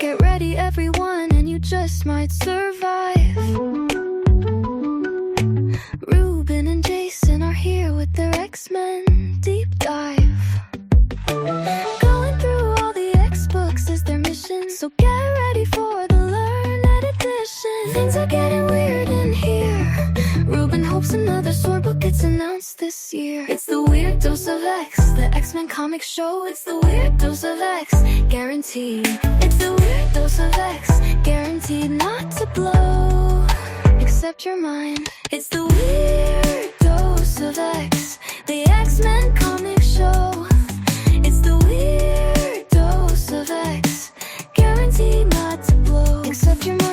Get ready, everyone, and you just might survive. Ruben and Jason are here with their X-Men deep dive. Going through all the X-books is their mission, so get ready for the Learned Edition. Things are getting weird in here. Ruben hopes another sword book gets announced this year. It's the Weird Dose of X, the X-Men comic show. It's the Weird Dose of X, guaranteed. It's the Weird Dose of X, guaranteed not to blow, except your mind. It's the Weird Dose of X, the X-Men comic show. It's the Weird Dose of X, guaranteed not to blow, except your mind.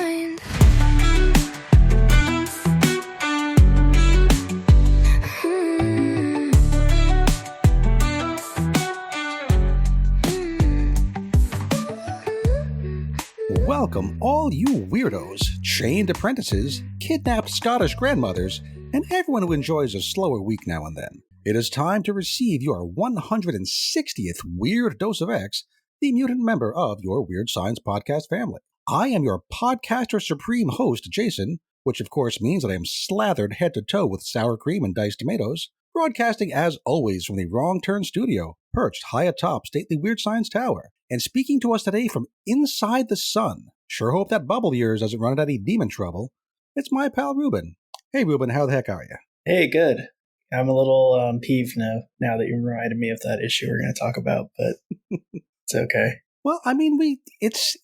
Welcome, all you weirdos, chained apprentices, kidnapped Scottish grandmothers, and everyone who enjoys a slower week now and then. It is time to receive your 160th Weird Dose of X, the mutant member of your Weird Science podcast family. I am your podcaster supreme host, Jason, which of course means that I am slathered head to toe with sour cream and diced tomatoes, broadcasting as always from the Wrong Turn studio, perched high atop stately Weird Science Tower. And speaking to us today from inside the sun, sure hope that bubble of yours doesn't run into any demon trouble, it's my pal Ruben. Hey Ruben, how the heck are you? Hey, good. I'm a little peeved now that you reminded me of that issue we're going to talk about, but it's okay. Well, I mean, this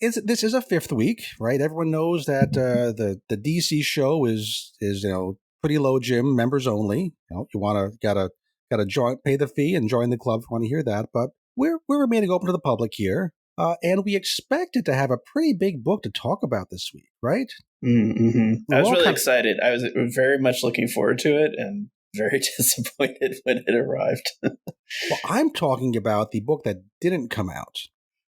is a fifth week, right? Everyone knows that the DC show is pretty low gym, members only. You gotta join, pay the fee, and join the club if you want to hear that. But we're remaining open to the public here, and we expected to have a pretty big book to talk about this week, right? Mm-hmm. I was really excited. I was very much looking forward to it, and very disappointed when it arrived. Well, I'm talking about the book that didn't come out.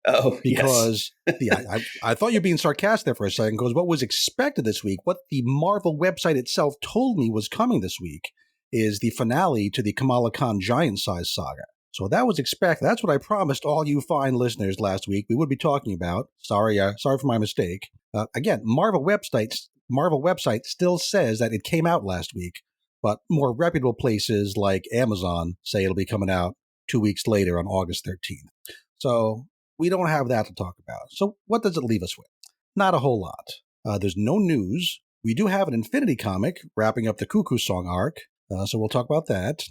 Oh, because yes. I thought you were being sarcastic there for a second, because what was expected this week, what the Marvel website itself told me was coming this week, is the finale to the Kamala Khan giant-size saga. So that was expected. That's what I promised all you fine listeners last week we would be talking about. Sorry for my mistake. Again, Marvel website still says that it came out last week, but more reputable places like Amazon say it'll be coming out 2 weeks later on August 13th. So we don't have that to talk about. So what does it leave us with? Not a whole lot. There's no news. We do have an Infinity comic wrapping up the Cuckoo Song arc, so we'll talk about that.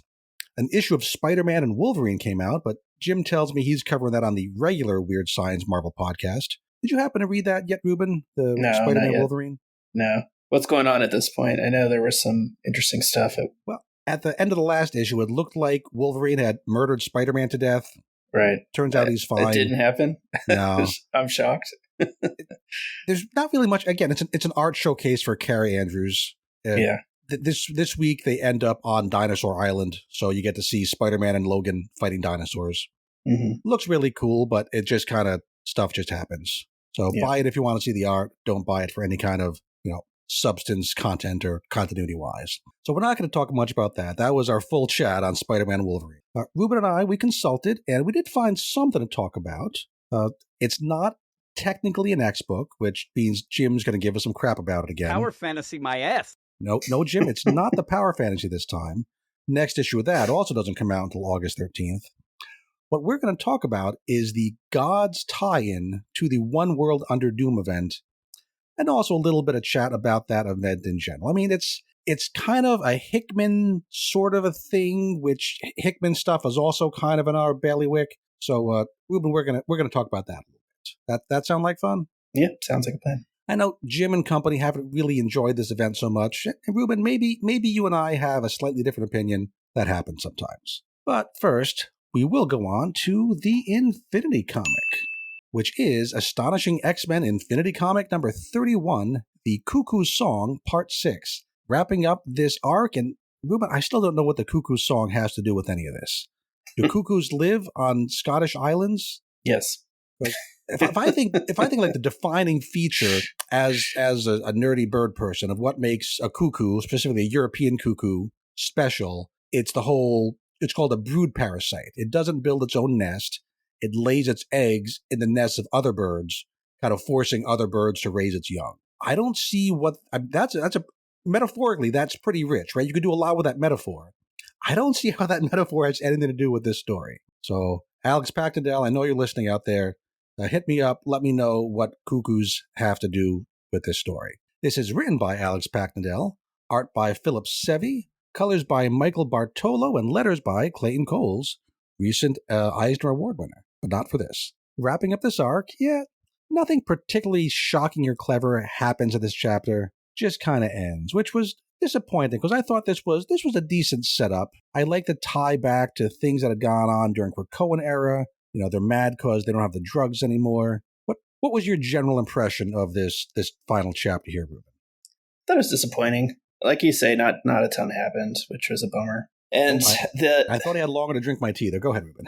An issue of Spider-Man and Wolverine came out, but Jim tells me he's covering that on the regular Weird Science Marvel podcast. Did you happen to read that yet, Ruben? The Spider-Man Wolverine? No. What's going on at this point? I know there was some interesting stuff. Well, at the end of the last issue, it looked like Wolverine had murdered Spider-Man to death. Right. Turns out he's fine. It didn't happen? No. I'm shocked. There's not really much. Again, it's an art showcase for Carrie Andrews. Yeah. This week they end up on Dinosaur Island, so you get to see Spider-Man and Logan fighting dinosaurs. Mm-hmm. Looks really cool, but it just kind of stuff just happens. So buy it if you want to see the art. Don't buy it for any kind of substance, content, or continuity-wise. So we're not going to talk much about that. That was our full chat on Spider-Man and Wolverine. Ruben and I, we consulted, and we did find something to talk about. It's not technically an X book, which means Jim's going to give us some crap about it again. Power fantasy my ass. No, Jim, it's not the Power Fantasy this time. Next issue of that also doesn't come out until August 13th. What we're going to talk about is the Gods tie-in to the One World Under Doom event, and also a little bit of chat about that event in general. I mean, it's kind of a Hickman sort of a thing, which Hickman stuff is also kind of in our bailiwick. So, Ruben, we're gonna talk about that a little bit. That sound like fun? Yeah, sounds like a plan. I know Jim and company haven't really enjoyed this event so much. And Ruben, maybe you and I have a slightly different opinion. That happens sometimes. But first, we will go on to the Infinity comic, which is Astonishing X-Men Infinity comic number 31, The Cuckoo Song, Part 6, wrapping up this arc. And Ruben, I still don't know what the Cuckoo Song has to do with any of this. Do cuckoos live on Scottish islands? Yes. If I think like the defining feature as a nerdy bird person of what makes a cuckoo, specifically a European cuckoo, special, it's called a brood parasite. It doesn't build its own nest. It lays its eggs in the nests of other birds, kind of forcing other birds to raise its young. I don't see what that's a metaphorically that's pretty rich, right? You could do a lot with that metaphor. I don't see how that metaphor has anything to do with this story. So, Alex Packendale, I know you're listening out there. Hit me up. Let me know what cuckoos have to do with this story. This is written by Alex Packendale, art by Philip Sevi, colors by Michael Bartolo, and letters by Clayton Coles, recent Eisner Award winner, but not for this. Wrapping up this arc, nothing particularly shocking or clever happens in this chapter, just kind of ends, which was disappointing because I thought this was a decent setup. I like the tie back to things that had gone on during Krakoan era. You know, they're mad because they don't have the drugs anymore. What was your general impression of this final chapter here, Ruben? That was disappointing. Like you say, not a ton happened, which was a bummer. And I thought I had longer to drink my tea there. Go ahead, Ruben.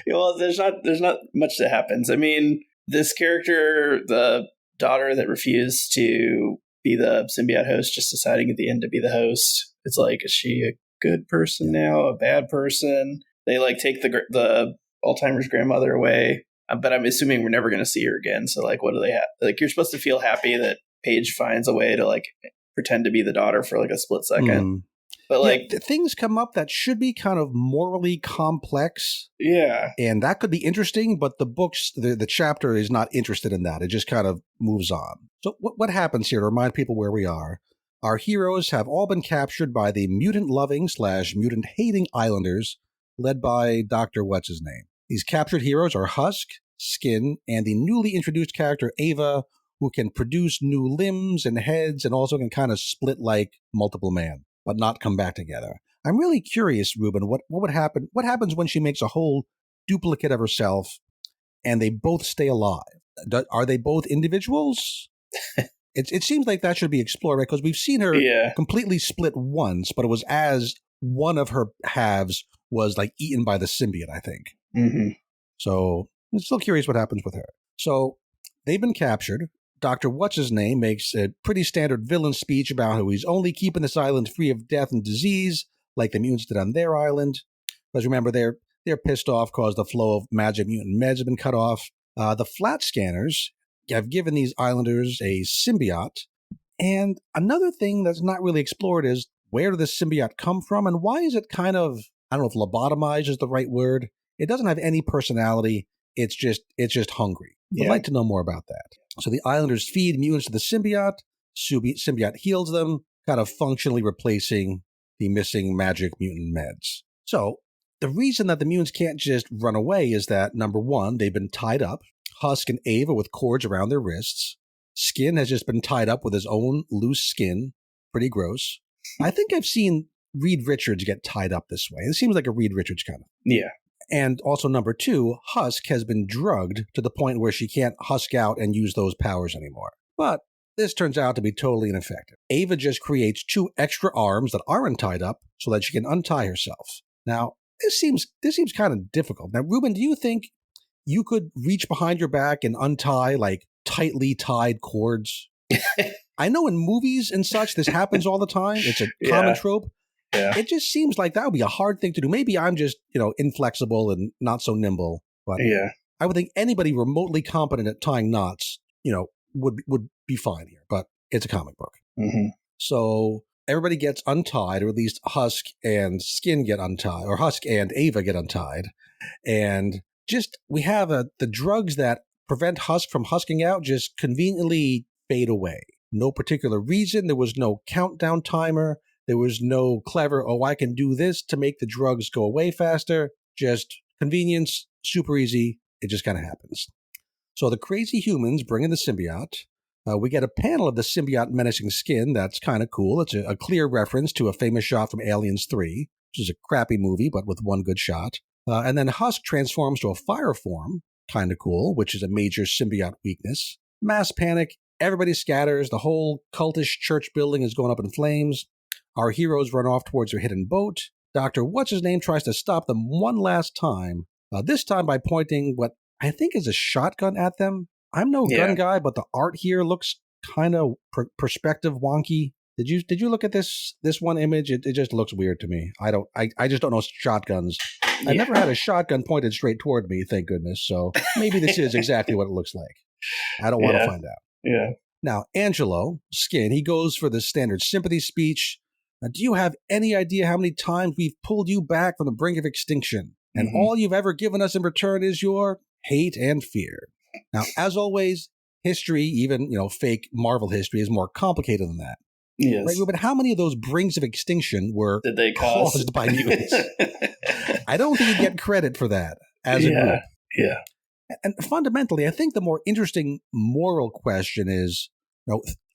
Well, there's not much that happens. I mean, this character, the daughter that refused to be the symbiote host, just deciding at the end to be the host. It's like, is she a good person now, a bad person? They like take the Alzheimer's grandmother away, but I'm assuming we're never going to see her again. So like, what do they have? Like, you're supposed to feel happy that Paige finds a way to like pretend to be the daughter for like a split second. But like things come up that should be kind of morally complex. Yeah. And that could be interesting, but the books, the chapter is not interested in that. It just kind of moves on. So what happens here, to remind people where we are, our heroes have all been captured by the mutant-loving / mutant-hating islanders led by Dr. What's-His-Name. These captured heroes are Husk, Skin, and the newly introduced character Ava, who can produce new limbs and heads and also can kind of split like multiple man, but not come back together. I'm really curious, Ruben, what would happen? What happens when she makes a whole duplicate of herself and they both stay alive? Are they both individuals? It seems like that should be explored, right? Because we've seen her completely split once, but it was as one of her halves was like eaten by the symbiote, I think. Mm-hmm. So I'm still curious what happens with her. So they've been captured. Dr. What's-His-Name makes a pretty standard villain speech about how he's only keeping this island free of death and disease, like the mutants did on their island. Because remember, they're pissed off because the flow of magic mutant meds have been cut off. The flat scanners have given these islanders a symbiote. And another thing that's not really explored is, where did this symbiote come from and why is it kind of, I don't know if lobotomized is the right word. It doesn't have any personality. It's just hungry. I'd like to know more about that. So the islanders feed mutants to the symbiote. Symbiote heals them, kind of functionally replacing the missing magic mutant meds. So the reason that the mutants can't just run away is that, number one, they've been tied up. Husk and Ava with cords around their wrists. Skin has just been tied up with his own loose skin. Pretty gross. I think I've seen Reed Richards get tied up this way. It seems like a Reed Richards kind of. Yeah. And also, number two, Husk has been drugged to the point where she can't husk out and use those powers anymore. But this turns out to be totally ineffective. Ava just creates 2 extra arms that aren't tied up so that she can untie herself. Now, this seems kind of difficult. Now, Ruben, do you think you could reach behind your back and untie like tightly tied cords? I know in movies and such, this happens all the time. It's a common trope. Yeah. It just seems like that would be a hard thing to do. Maybe I'm just, inflexible and not so nimble. But I would think anybody remotely competent at tying knots, would be fine here. But it's a comic book. Mm-hmm. So everybody gets untied, or at least Husk and Skin get untied, or Husk and Ava get untied. And just we have the drugs that prevent Husk from husking out just conveniently fade away. No particular reason. There was no countdown timer. There was no clever, I can do this to make the drugs go away faster. Just convenience, super easy. It just kind of happens. So the crazy humans bring in the symbiote. We get a panel of the symbiote menacing Skin. That's kind of cool. It's a clear reference to a famous shot from Aliens 3, which is a crappy movie, but with one good shot. And then Husk transforms to a fire form. Kind of cool, which is a major symbiote weakness. Mass panic. Everybody scatters. The whole cultish church building is going up in flames. Our heroes run off towards their hidden boat. Dr. What's-His-Name tries to stop them one last time, this time by pointing what I think is a shotgun at them. I'm no gun guy, but the art here looks kind of perspective wonky. Did you look at this one image? It just looks weird to me. I just don't know shotguns. Yeah. I've never had a shotgun pointed straight toward me, thank goodness. So maybe this is exactly what it looks like. I don't want to find out. Yeah. Now, Angelo, Skin, he goes for the standard sympathy speech. Now, do you have any idea how many times we've pulled you back from the brink of extinction? And all you've ever given us in return is your hate and fear. Now, as always, history, even, fake Marvel history, is more complicated than that. Yes. Right, but how many of those brings of extinction were Did they caused by mutants? I don't think you get credit for that as a group. Yeah. And fundamentally, I think the more interesting moral question is,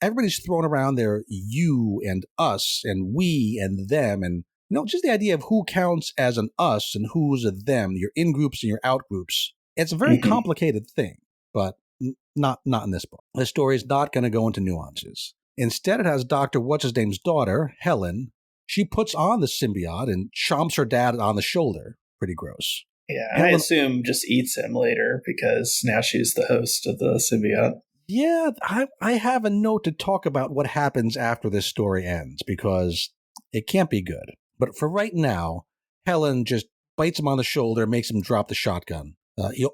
everybody's throwing around their you and us and we and them, and just the idea of who counts as an us and who's a them, your in-groups and your out-groups. It's a very complicated thing, but not in this book. The story is not going to go into nuances. Instead, it has Dr. What's-His-Name's daughter, Helen. She puts on the symbiote and chomps her dad on the shoulder. Pretty gross. Yeah, Helen, I assume just eats him later because now she's the host of the symbiote. Yeah, I have a note to talk about what happens after this story ends because it can't be good. But for right now, Helen just bites him on the shoulder, makes him drop the shotgun.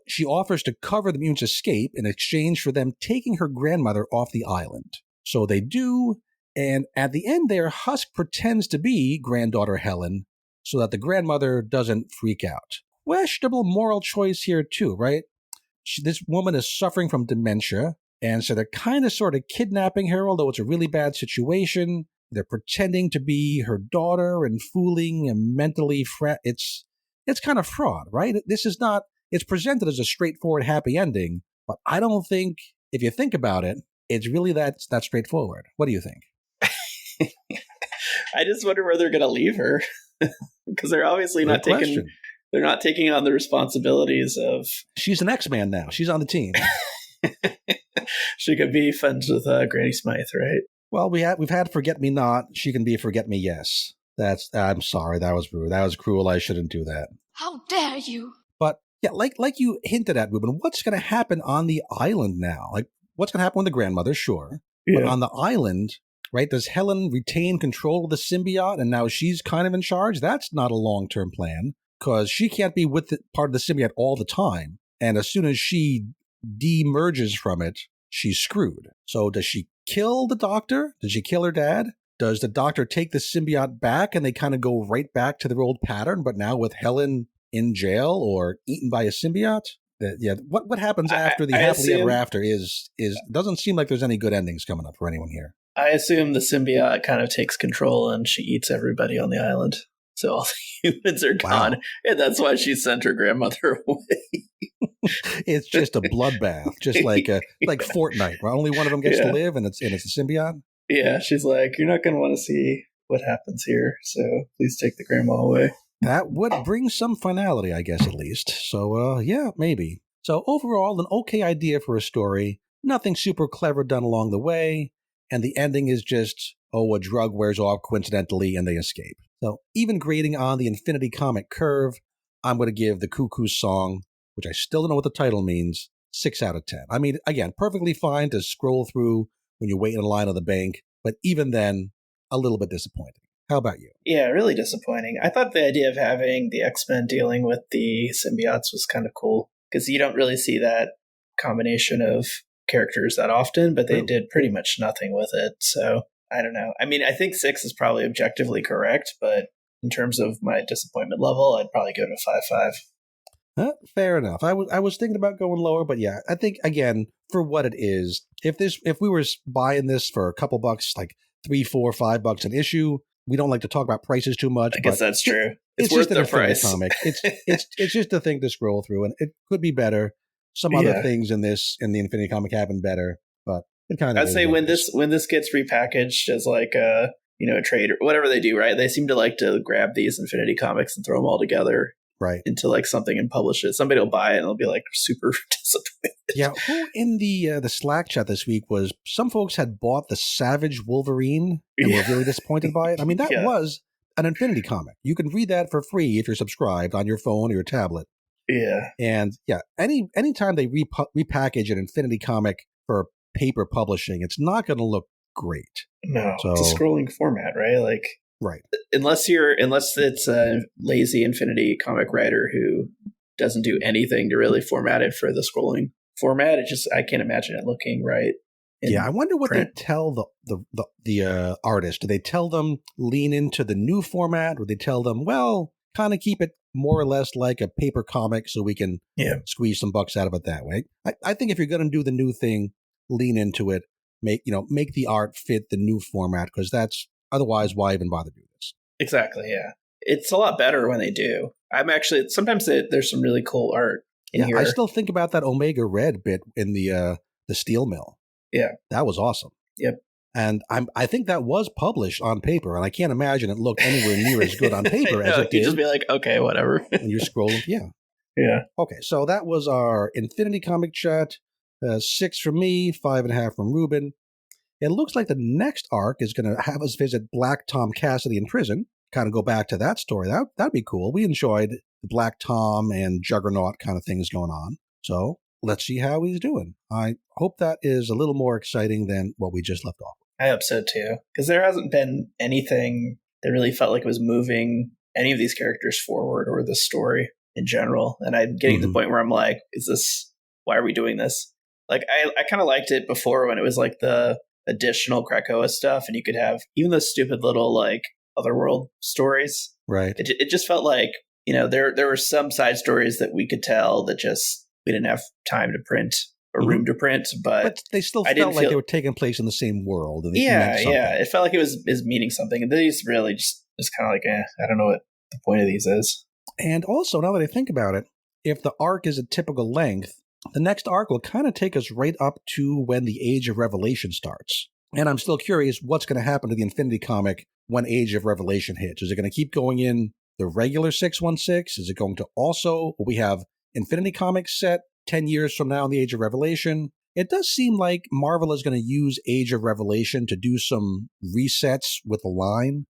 She offers to cover the mutants' escape in exchange for them taking her grandmother off the island. So they do, and at the end there, Husk pretends to be granddaughter Helen so that the grandmother doesn't freak out. Questionable moral choice here too, right? This woman is suffering from dementia, and so they're kind of sort of kidnapping her, although it's a really bad situation. They're pretending to be her daughter and fooling and mentally it's kind of fraud, right? It's presented as a straightforward happy ending, but I don't think, if you think about it, it's really that straightforward. What do you think? I just wonder where they're going to leave her because they're obviously not taking on the responsibilities of. She's an X-Man now. She's on the team. She could be friends with Granny Smythe, right? Well, we've had Forget Me Not. She can be Forget Me Yes. I'm sorry, that was rude. That was cruel. I shouldn't do that. How dare you? But yeah, like you hinted at, Ruben, what's going to happen on the island now? Like, what's going to happen with the grandmother? Sure. Yeah. But on the island, right, does Helen retain control of the symbiote and now she's kind of in charge? That's not a long-term plan because she can't be with part of the symbiote all the time. And as soon as she de-merges from it, she's screwed. So does she kill the doctor? Does she kill her dad? Does the doctor take the symbiote back and they kind of go right back to their old pattern, but now with Helen in jail or eaten by a symbiote? What happens after the happily ever after is doesn't seem like there's any good endings coming up for anyone here. I assume the symbiote kind of takes control and she eats everybody on the island. So all the humans are gone. Wow. And that's why she sent her grandmother away. It's just a bloodbath, just like Fortnite, where only one of them gets to live and it's a symbiote. Yeah, she's like, you're not going to want to see what happens here, so please take the grandma away. That would bring some finality, I guess, at least. So, yeah, maybe. So overall, an okay idea for a story. Nothing super clever done along the way. And the ending is just, a drug wears off coincidentally and they escape. So even grading on the Infinity Comic curve, I'm going to give The Cuckoo Song, which I still don't know what the title means, 6 out of 10. I mean, again, perfectly fine to scroll through when you wait in a line on the bank, but even then, a little bit disappointing. How about you? Yeah, really disappointing. I thought the idea of having the X-Men dealing with the symbiotes was kind of cool, because you don't really see that combination of characters that often, but they did pretty much nothing with it. So, I don't know. I mean, I think 6 is probably objectively correct, but in terms of my disappointment level, I'd probably go to 5.5. Fair enough. I was thinking about going lower, but yeah, I think, again, for what it is, if we were buying this for a couple bucks, like $3, $4, $5 an issue, we don't like to talk about prices too much. I guess that's true. It's worth the price. Comic. It's just a thing to scroll through, and it could be better. Some other things in the Infinity Comic have been better, but it kind of. I'd say when this gets repackaged as like a trade or whatever they do, right? They seem to like to grab these Infinity Comics and throw them all together. Right. Into like something and publish it. Somebody will buy it and it'll be like super disappointed. Yeah. Who in the Slack chat this week was some folks had bought the Savage Wolverine and were really disappointed by it. I mean, that was an Infinity comic. You can read that for free if you're subscribed on your phone or your tablet. Yeah. And yeah, anytime they repackage an Infinity comic for paper publishing, it's not going to look great. No, So, it's a scrolling format, right? Like, right. unless it's a lazy Infinity comic writer who doesn't do anything to really format it for the scrolling format, I can't imagine it looking right. Yeah, I wonder what print. they tell the artist. Do they tell them lean into the new format, or they tell them, well, kind of keep it more or less like a paper comic so we can squeeze some bucks out of it that way? I think if you're going to do the new thing, lean into it. Make the art fit the new format, because that's otherwise why even bother do this? Exactly. Yeah, it's a lot better when they do. I'm actually sometimes there's some really cool art in here. I still think about that Omega Red bit in the steel mill. Yeah, that was awesome. Yep. And I think that was published on paper, and I can't imagine it looked anywhere near as good on paper as it did. You'd just be like, okay, whatever. When you're scrolling, yeah. Yeah. Okay, so that was our Infinity Comic Chat. 6 from me, 5.5 from Ruben. It looks like the next arc is going to have us visit Black Tom Cassidy in prison. Kind of go back to that story. That'd be cool. We enjoyed the Black Tom and Juggernaut kind of things going on. So let's see how he's doing. I hope that is a little more exciting than what we just left off. I hope so too, because there hasn't been anything that really felt like it was moving any of these characters forward or the story in general. And I'm getting to the point where I'm like, why are we doing this? Like, I kind of liked it before when it was like the additional Krakoa stuff, and you could have even those stupid little like otherworld stories. Right. It just felt like, there were some side stories that we could tell that just we didn't have time to print or room to print, but they still felt like they were taking place in the same world. And it felt like it was meaning something. And these really just kind of like, I don't know what the point of these is. And also, now that I think about it, if the arc is a typical length, the next arc will kind of take us right up to when the Age of Revelation starts. And I'm still curious what's going to happen to the Infinity comic when Age of Revelation hits. Is it going to keep going in the regular 616? Is it going to also, will we have Infinity comics set 10 years from now in the Age of Revelation? It does seem like Marvel is going to use Age of Revelation to do some resets with the line.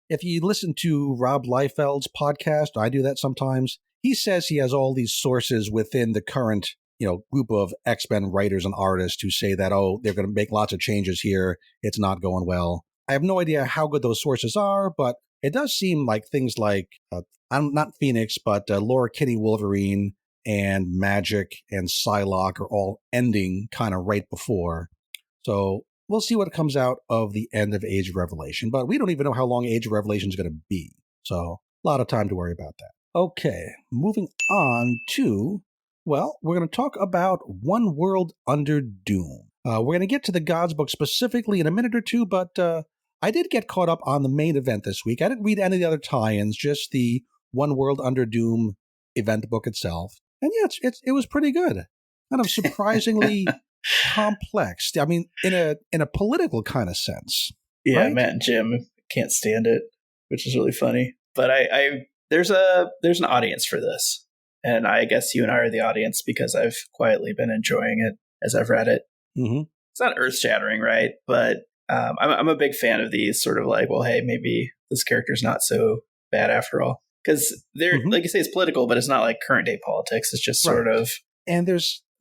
If you listen to Rob Liefeld's podcast, I do that sometimes, he says he has all these sources within the current group of X-Men writers and artists who say that, they're going to make lots of changes here. It's not going well. I have no idea how good those sources are, but it does seem like things like, not Phoenix, but Laura Kinney Wolverine and Magic and Psylocke are all ending kind of right before. So we'll see what comes out of the end of Age of Revelation, but we don't even know how long Age of Revelation is going to be. So a lot of time to worry about that. Okay, moving on to, we're going to talk about One World Under Doom. We're going to get to the Gods book specifically in a minute or two, but I did get caught up on the main event this week. I didn't read any of the other tie-ins, just the One World Under Doom event book itself. And yeah, it was pretty good. Kind of surprisingly complex. I mean, in a political kind of sense. Yeah, right? Matt and Jim can't stand it, which is really funny. But there's an audience for this. And I guess you and I are the audience because I've quietly been enjoying it as I've read it. Mm-hmm. It's not earth-shattering, right? But I'm a big fan of these sort of like, well, hey, maybe this character's not so bad after all. Because like you say, it's political, but it's not like current day politics. It's just sort of. And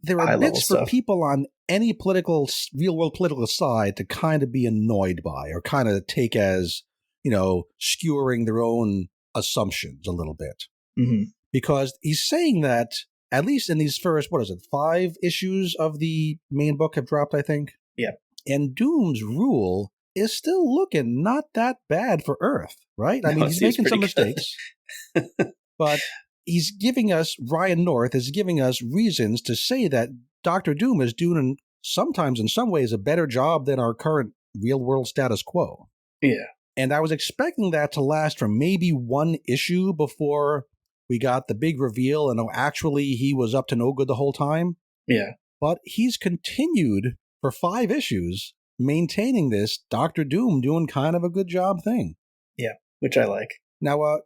there are bits for people on any real world political side to kind of be annoyed by or kind of take as, skewering their own assumptions a little bit. Mm-hmm. Because he's saying that, at least in these first, 5 issues of the main book have dropped, I think? Yeah. And Doom's rule is still looking not that bad for Earth, right? I mean, he's making some mistakes. But he's giving us, Ryan North is giving us reasons to say that Dr. Doom is doing, sometimes in some ways, a better job than our current real-world status quo. Yeah. And I was expecting that to last for maybe 1 issue before we got the big reveal, and actually he was up to no good the whole time. Yeah. But he's continued for 5 issues maintaining this Dr. Doom doing kind of a good job thing. Yeah, which I like. Now,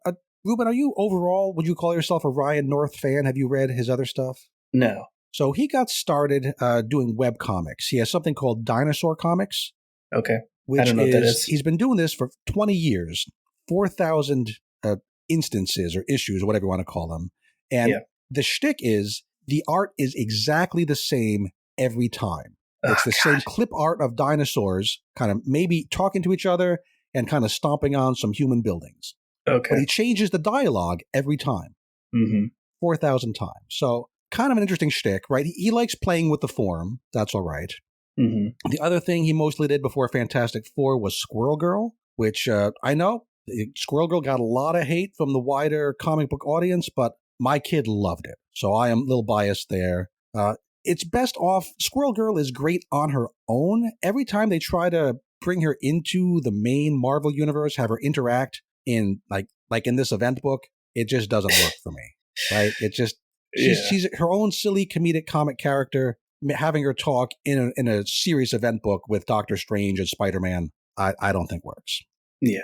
Ruben, are you overall, would you call yourself a Ryan North fan? Have you read his other stuff? No. So he got started doing web comics. He has something called Dinosaur Comics. Okay. Which I don't know what that is. He's been doing this for 20 years, 4,000 instances or issues or whatever you want to call them. And the shtick is the art is exactly the same every time. It's the same clip art of dinosaurs kind of maybe talking to each other and kind of stomping on some human buildings. Okay. But he changes the dialogue every time. 4,000 times. So kind of an interesting shtick, right? He likes playing with the form. That's all right. The other thing he mostly did before Fantastic Four was Squirrel Girl, which I know Squirrel Girl got a lot of hate from the wider comic book audience, but my kid loved it. So I am a little biased there. It's best off. Squirrel Girl is great on her own. Every time they try to bring her into the main Marvel universe, have her interact in like in this event book, it just doesn't work for me. Right? It just she's her own silly comedic comic character. Having her talk in a serious event book with Doctor Strange and Spider-Man, I don't think works. Yeah.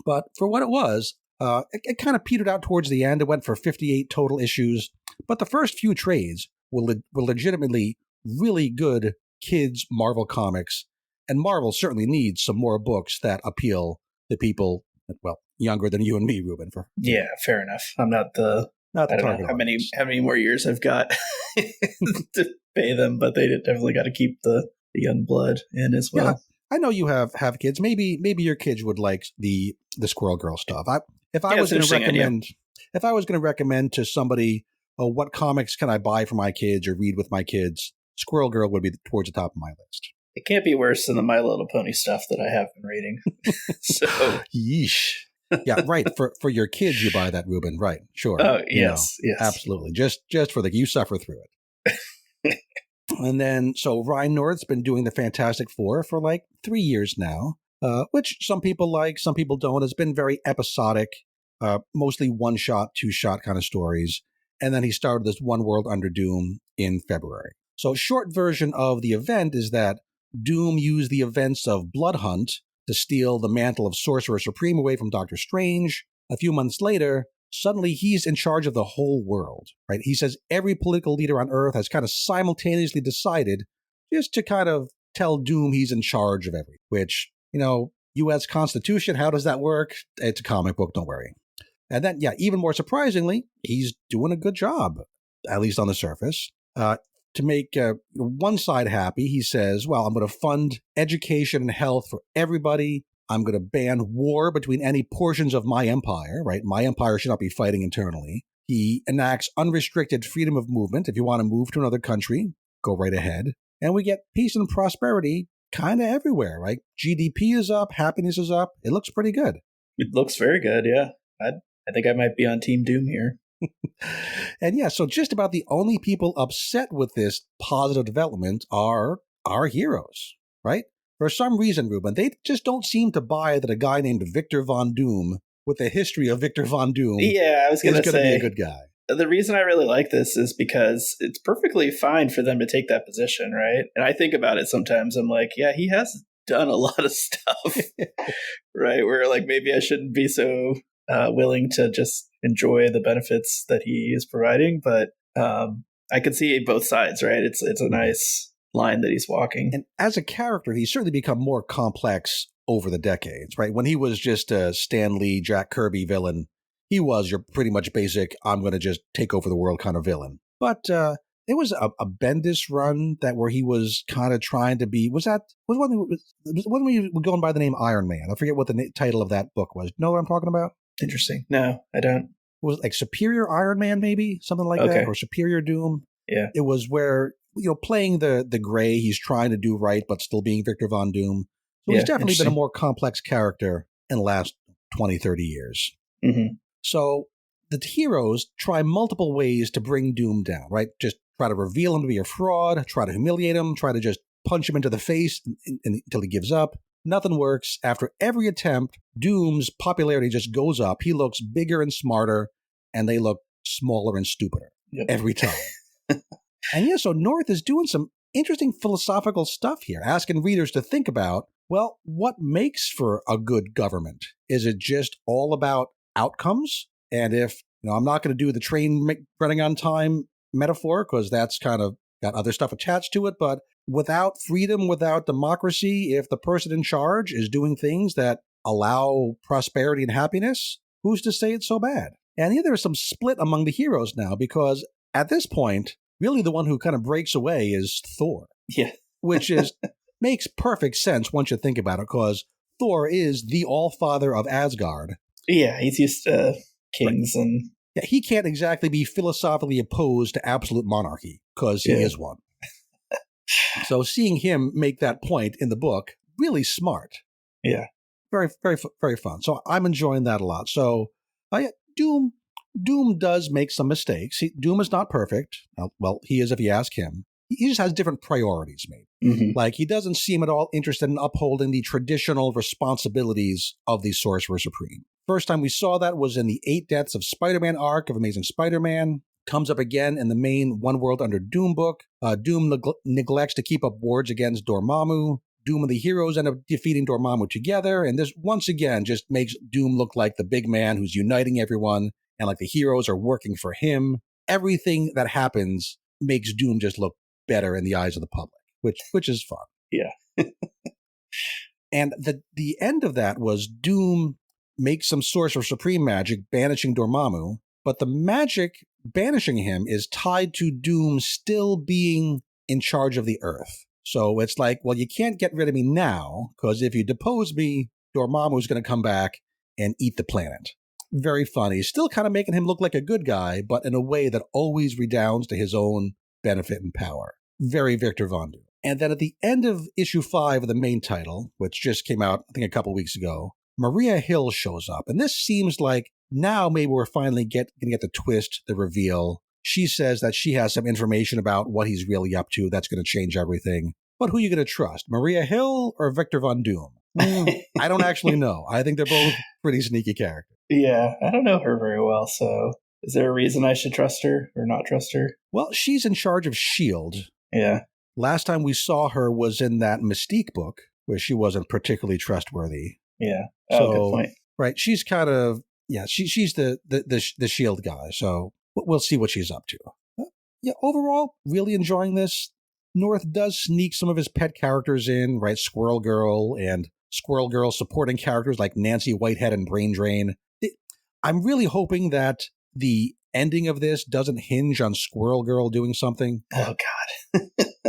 But for what it was, it kind of petered out towards the end. It went for 58 total issues. But the first few trades were legitimately really good kids' Marvel comics. And Marvel certainly needs some more books that appeal to people, well, younger than you and me, Ruben. Yeah, fair enough. I'm not the I don't know how many more years I've got to pay them, but they definitely got to keep the young blood in as well. Yeah, I know you have kids. Maybe your kids would like the Squirrel Girl stuff. If I was going to recommend to somebody, what comics can I buy for my kids or read with my kids, Squirrel Girl would be towards the top of my list. It can't be worse than the My Little Pony stuff that I have been reading. So, yeesh. Yeah, right. For your kids, you buy that, Ruben. Right. Sure. Oh, yes. Yes. Absolutely. Just for you suffer through it. And then, so Ryan North's been doing the Fantastic Four for like 3 years now, which some people like, some people don't. It's been very episodic, mostly one-shot, two-shot kind of stories. And then he started this One World Under Doom in February. So short version of the event is that Doom used the events of Blood Hunt to steal the mantle of Sorcerer Supreme away from Doctor Strange. A few months later, suddenly he's in charge of the whole world, right? He says every political leader on Earth has kind of simultaneously decided just to kind of tell Doom he's in charge of everything, which, U.S. Constitution, how does that work? It's a comic book, don't worry. And then, even more surprisingly, he's doing a good job, at least on the surface. To make one side happy, he says, well, I'm going to fund education and health for everybody. I'm going to ban war between any portions of my empire, right? My empire should not be fighting internally. He enacts unrestricted freedom of movement. If you want to move to another country, go right ahead. And we get peace and prosperity kind of everywhere, right? GDP is up, happiness is up. It looks pretty good. It looks very good, yeah. I think I might be on Team Doom here. And so just about the only people upset with this positive development are our heroes, right? For some reason, Ruben, they just don't seem to buy that a guy named Victor Von Doom with a history of Victor Von Doom is going to be a good guy. The reason I really like this is because it's perfectly fine for them to take that position, right? And I think about it sometimes. I'm like, yeah, he has done a lot of stuff, right? Where like maybe I shouldn't be so willing to just enjoy the benefits that he is providing, but I can see both sides, right? It's a nice line that he's walking. And as a character, he's certainly become more complex over the decades, right? When he was just a Stan Lee, Jack Kirby villain, he was your pretty much basic, I'm going to just take over the world kind of villain. But there was a Bendis run where he was kind of trying to be, was one we were going by the name Iron Man. I forget what the title of that book was. You know what I'm talking about? Interesting. No, I don't. It was like Superior Iron Man, maybe something like that, or Superior Doom. Yeah. It was where, playing the gray, he's trying to do right, but still being Victor Von Doom. So he's definitely been a more complex character in the last 20, 30 years. Mm-hmm. So the heroes try multiple ways to bring Doom down, right? Just try to reveal him to be a fraud, try to humiliate him, try to just punch him into the face until he gives up. Nothing works. After every attempt, Doom's popularity just goes up. He looks bigger and smarter, and they look smaller and stupider every time. And so North is doing some interesting philosophical stuff here, asking readers to think about, well, what makes for a good government? Is it just all about outcomes? And if, I'm not going to do the train running on time metaphor, because that's kind of got other stuff attached to it, but without freedom, without democracy, if the person in charge is doing things that allow prosperity and happiness, who's to say it's so bad? And there's some split among the heroes now, because at this point, really the one who kind of breaks away is Thor. Yeah. which is makes perfect sense once you think about it, because Thor is the all-father of Asgard. Yeah, he's used to kings and... Yeah, he can't exactly be philosophically opposed to absolute monarchy, because he is one. So seeing him make that point in the book, really smart. Yeah. Very, very, very fun. So I'm enjoying that a lot. So Doom does make some mistakes. Doom is not perfect. Well, he is if you ask him. He just has different priorities, mate. Mm-hmm. Like, he doesn't seem at all interested in upholding the traditional responsibilities of the Sorcerer Supreme. First time we saw that was in the 8 Deaths of Spider-Man arc of Amazing Spider-Man. Comes up again in the main One World Under Doom book. Doom neglects to keep up wards against Dormammu. Doom and the heroes end up defeating Dormammu together, and this once again just makes Doom look like the big man who's uniting everyone, and like the heroes are working for him. Everything that happens makes Doom just look better in the eyes of the public, which is fun. Yeah. And the end of that was Doom makes some Sorcerer Supreme magic banishing Dormammu, but the magic banishing him is tied to Doom still being in charge of the Earth. So it's like, well, you can't get rid of me now, because if you depose me, Dormammu's going to come back and eat the planet. Very funny. Still kind of making him look like a good guy, but in a way that always redounds to his own benefit and power. Very Victor Von Doom. And then at the end of issue 5 of the main title, which just came out, I think, a couple weeks ago, Maria Hill shows up. And this seems like now maybe we're finally going to get the twist, the reveal. She says that she has some information about what he's really up to that's going to change everything. But who are you going to trust, Maria Hill or Victor Von Doom? I don't actually know. I think they're both pretty sneaky characters. Yeah, I don't know her very well, so is there a reason I should trust her or not trust her? Well, she's in charge of S.H.I.E.L.D. Yeah. Last time we saw her was in that Mystique book, where she wasn't particularly trustworthy. Yeah. So, good point. Right, she's kind of, she's the S.H.I.E.L.D. guy, so we'll see what she's up to. Yeah, overall, really enjoying this. North does sneak some of his pet characters in, right? Squirrel Girl and Squirrel Girl supporting characters like Nancy Whitehead and Brain Drain. I'm really hoping that the ending of this doesn't hinge on Squirrel Girl doing something. Oh, God.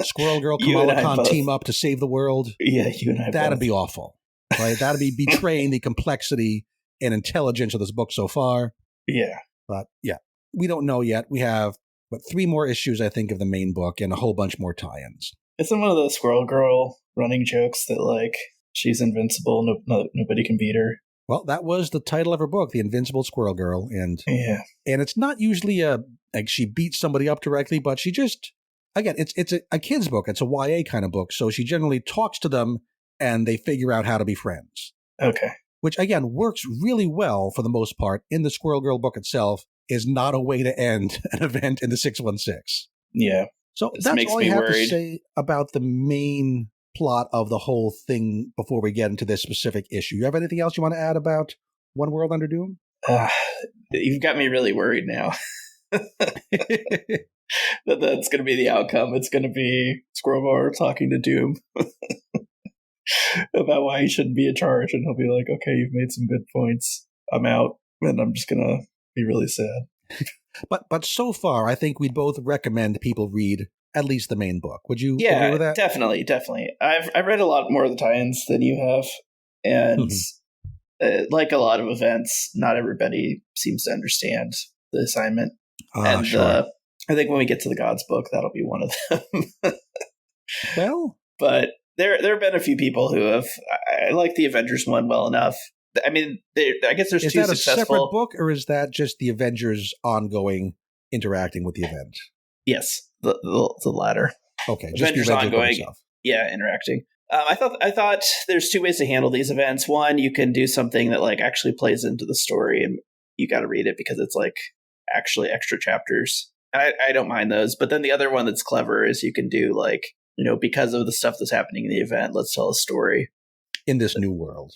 Squirrel Girl, Kamala Khan team up to save the world. Yeah, you and I That'd both. be awful, right? That'd be betraying the complexity and intelligence of this book so far. Yeah. But yeah, we don't know yet. We have 3 more issues, I think, of the main book and a whole bunch more tie-ins. Isn't one of those Squirrel Girl running jokes that, like, she's invincible, nobody can beat her? Well, that was the title of her book, The Invincible Squirrel Girl. And it's not usually like she beats somebody up directly, but she just, again, it's a kid's book. It's a YA kind of book. So she generally talks to them and they figure out how to be friends. Okay. Which, again, works really well for the most part in the Squirrel Girl book itself. Is not a way to end an event in the 616. Yeah. So this that's makes all I me have worried. to say about the main plot of the whole thing before we get into this specific issue. You have anything else you want to add about One World Under Doom? You've got me really worried now. That's going to be the outcome. It's going to be Squirrel Bar talking to Doom about why he shouldn't be in charge. And he'll be like, okay, you've made some good points. I'm out. And I'm just going to be really sad. But so far, I think we'd both recommend people read at least the main book. Would you agree with that? Definitely. I've read a lot more of the tie-ins than you have, and like a lot of events, not everybody seems to understand the assignment. And sure. I think when we get to the Gods book, that'll be one of them. Well, but there have been a few people who have. I like the Avengers one well enough. I mean, I guess there's 2 successful. Is that a separate book, or is that just the Avengers ongoing interacting with the event? Yes, the latter. Okay, just Avengers the Avengers ongoing. itself. Yeah, interacting. I thought there's 2 ways to handle these events. One, you can do something that like actually plays into the story, and you got to read it because it's like actually extra chapters. I don't mind those. But then the other one that's clever is you can do like, because of the stuff that's happening in the event, let's tell a story in this new world.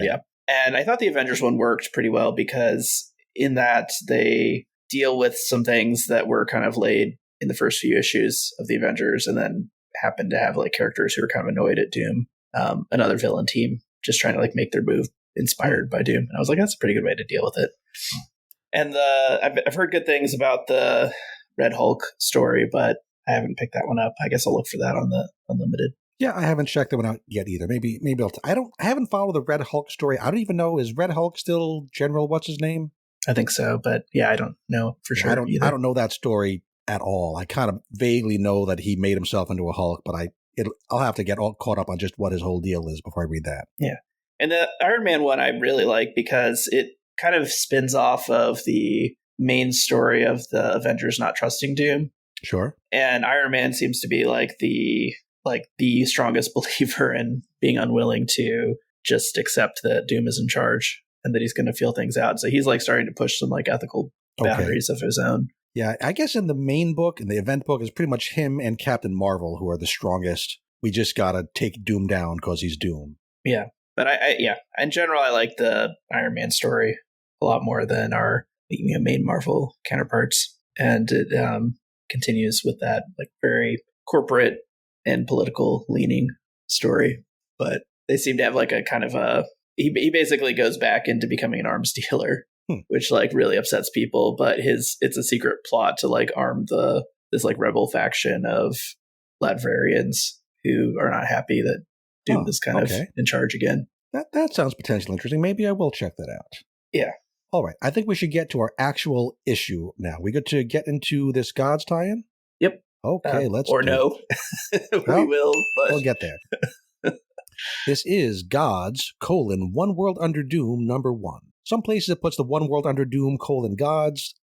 Yeah. And I thought the Avengers one worked pretty well because in that they deal with some things that were kind of laid in the first few issues of the Avengers, and then happen to have like characters who are kind of annoyed at Doom, another villain team, just trying to like make their move inspired by Doom. And I was like, that's a pretty good way to deal with it. And I've heard good things about the Red Hulk story, but I haven't picked that one up. I guess I'll look for that on the Unlimited. Yeah, I haven't checked that one out yet either. Maybe I haven't followed the Red Hulk story. I don't even know, is Red Hulk still General what's his name? I think so, but yeah, I don't know for sure. I don't know that story at all. I kind of vaguely know that he made himself into a Hulk, but I'll have to get all caught up on just what his whole deal is before I read that. Yeah. And the Iron Man one I really like because it kind of spins off of the main story of the Avengers not trusting Doom. Sure. And Iron Man seems to be the strongest believer in being unwilling to just accept that Doom is in charge and that he's going to feel things out. So he's like starting to push some like ethical boundaries of his own. Yeah, I guess in the main book, in the event book, is pretty much him and Captain Marvel who are the strongest. We just got to take Doom down because he's Doom. Yeah. But in general, I like the Iron Man story a lot more than our main Marvel counterparts. And it continues with that like very corporate and political leaning story. But they seem to have like a kind of he basically goes back into becoming an arms dealer, which like really upsets people. But it's a secret plot to like arm this like rebel faction of Latvians who are not happy that Doom is kind of in charge again. That sounds potentially interesting. Maybe I will check that out. Yeah. All right. I think we should get to our actual issue now. We get to get into this Gods tie-in? Yep. Okay, let's or no. We will, but we'll get there. This is Gods, One World Under Doom, number 1. Some places it puts the One World Under Doom, Gods.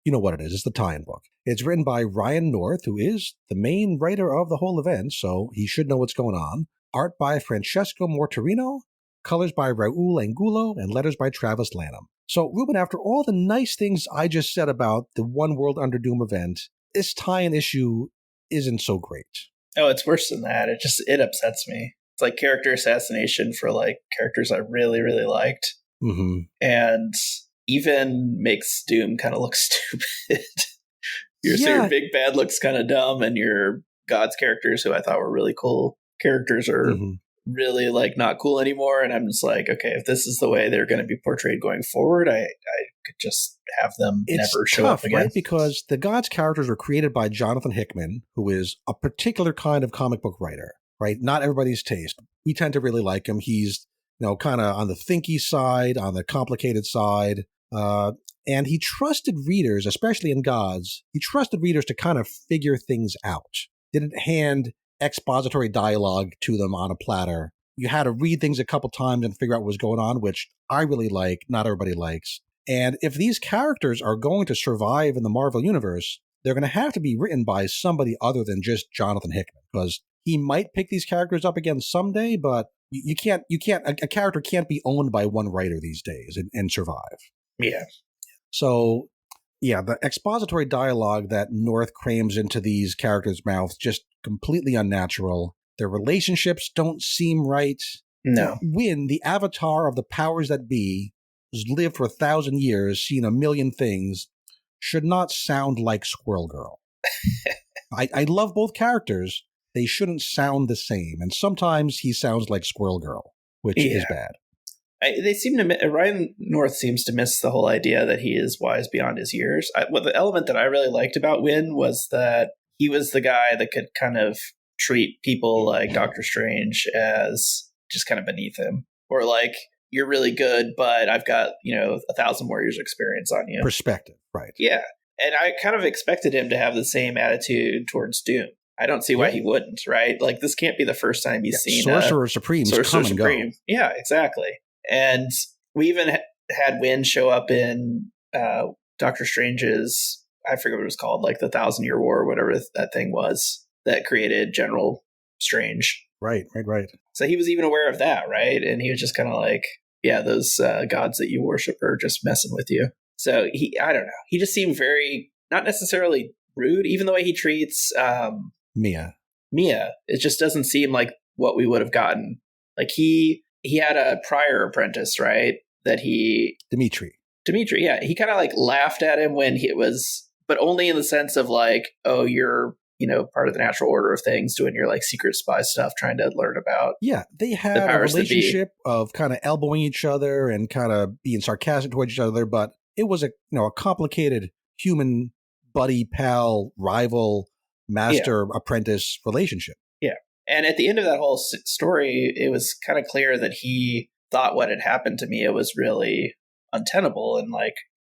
You know what it is. It's the tie-in book. It's written by Ryan North, who is the main writer of the whole event, so he should know what's going on. Art by Francesco Mortarino, colors by Raul Angulo, and letters by Travis Lanham. So, Ruben, after all the nice things I just said about the One World Under Doom event, this tie-in issue isn't so great. Oh, it's worse than that. It upsets me. It's like character assassination for like characters I really, really liked. Mm-hmm. And even makes Doom kind of look stupid. So your big bad looks kind of dumb, and your Gods characters, who I thought were really cool characters, are really like not cool anymore. And I'm just like, okay, if this is the way they're going to be portrayed going forward, I could just have them never show up again. Right? Because the Gods characters were created by Jonathan Hickman, who is a particular kind of comic book writer, right? Not everybody's taste. We tend to really like him. He's, kind of on the thinky side, on the complicated side. And he trusted readers, especially in Gods, he trusted readers to kind of figure things out. Didn't hand expository dialogue to them on a platter. You had to read things a couple times and figure out what was going on, which I really like, not everybody likes. And if these characters are going to survive in the Marvel Universe, they're going to have to be written by somebody other than just Jonathan Hickman, because he might pick these characters up again someday, but a character can't be owned by one writer these days and survive. Yeah. So, yeah, the expository dialogue that North crams into these characters' mouths, just completely unnatural. Their relationships don't seem right. No. Wynn, the avatar of the powers that be, who's lived for 1,000 years, seen a million things, should not sound like Squirrel Girl. I love both characters. They shouldn't sound the same. And sometimes he sounds like Squirrel Girl, which is bad. Ryan North seems to miss the whole idea that he is wise beyond his years. The element that I really liked about Wynn was that he was the guy that could kind of treat people like Doctor Strange as just kind of beneath him, or like, you're really good, but I've got 1,000 more years experience on you. Perspective, right? Yeah, and I kind of expected him to have the same attitude towards Doom. I don't see why he wouldn't, right? Like, this can't be the first time he's seen Sorcerer Supreme. Yeah, exactly. And we even had Wynn show up in Doctor Strange's, I forget what it was called, like the 1,000-Year War, or whatever that thing was that created General Strange. Right. So he was even aware of that, right? And he was just kind of like, yeah, those gods that you worship are just messing with you. So I don't know. He just seemed very, not necessarily rude, even the way he treats Mia. It just doesn't seem like what we would have gotten. Like he had a prior apprentice, right? Dimitri, yeah. He kind of like laughed at him when it was, but only in the sense of like, oh, you're, part of the natural order of things, doing your like secret spy stuff, trying to learn about. Yeah, they had a relationship of kind of elbowing each other and kind of being sarcastic towards each other, but it was a complicated human buddy, pal, rival master-apprentice relationship. Yeah. And at the end of that whole story, it was kind of clear that he thought what had happened to Mia was really untenable. And like,